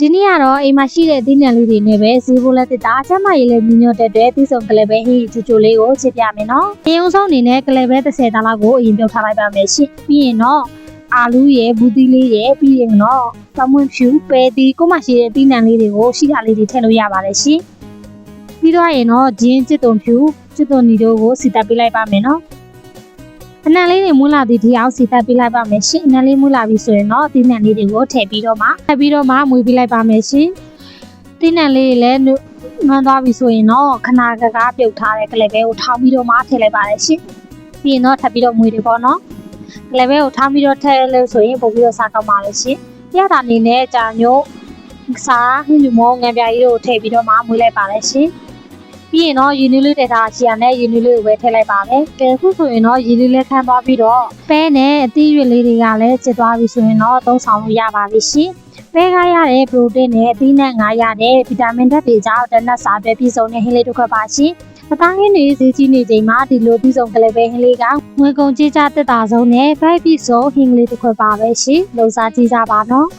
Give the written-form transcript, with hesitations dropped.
ဒီနေ့ကတော့အိမ်မှာရှိတဲ့အသီးနှံလေးတွေနဲ့ပဲဈေးဘိုးလက်တစ်တာအချမ်းမရေးလေးညညတက်တဲ့ပြီးဆုံးကလေးပဲဟင်းချိုချိုလေးကိုချစ်ပြမယ်နော်။အရင်ဆုံးအနေနဲ့ကလေးပဲ30တန်းလောက်ကိုအရင်ပြုတ်ထားလိုက်ပါမယ်ရှင်။ပြီးရင်တော့အာလူးရဲ့ဘူးသီးလေးရဲ့ပြီးရင်တော့ပမွန်ဖြူပဲသီးကိုမှရှိတဲ့အသီးနှံလေးတွေကိုရှိတာလေးတွေထည့်လို့ရပါတယ်ရှင်။ပြီးတော့ရင်တော့ဂျင်းကျစ်သွန်ဖြူကျစ်သွန်နီတို့ကိုစီတက်ပေးလိုက်ပါမယ်နော်။အနံလေးတွေမူလာသည့်ဒီအောင်စီတက်ပေးလိုက်ပါမယ်ရှင်။အနံလေးမူလာပြီဆိုရင်တော့အသီးနှံလေးတွေကိုထည့်ပြီးတော့မှမွေးပေးလိုက်ပါမယ်ရှင်။အသီးနှံလေးတွေလည်းနွမ်းသွားပြီဆိုရင်တော့ခဏကားပြုတ်ထားတဲ့ကလေးပဲကိုထောင်းပြီးတော့မှထည့်လိုက်ပါတယ်ရှင်။ပြီးရင်တော့ထပ်ပြီးတော့မွေးတယ်ပေါ့နော်။ကလေးပဲကိုထောင်းပြီးတော့ထည့်လို့ဆိုရင်ပို့ပြီးတော့စားကောင်းပါလေရှင်။ပြတာအနေနဲ့ကြာညို့စားဟင်းလူမောငံပြားကြီးတို့ထည့်ပြီးတော့မှမွေးလိုက်ပါလေရှင်။ပြီးရင်တော့ရေနွေးလေးတထားချီရနဲ့ရေနွေးလေးကိုပဲထည့်လိုက်ပါမယ်။ကဲခုဆိုရင်တော့ရေလေးလည်းခမ်းသွားပြီးတော့ပဲနဲ့အသီးရွက်လေးတွေကလည်းကျစ်သွားပြီဆိုရင်တော့သုံးဆောင်လို့ရပါပြီရှင်။ပဲကရတဲ့ပရိုတင်းနဲ့အသီးနှံငါရတဲ့ဗီတာမင်ဓာတ်တွေကြောင့်တနက်စာပဲပြည့်စုံတဲ့ဟင်းလေးတစ်ခွက်ပါရှင်။အသားဟင်းတွေဈေးကြီးနေချိန်မှာဒီလိုပြည့်စုံကလေးပဲဟင်းလေးကငွေကုန်ကြေးကျတက်တာဆုံးနဲ့ပဲပြည့်စုံဟင်းလေးတစ်ခွက်ပါပဲရှင်။လုံစားကြည့်ကြပါနော်။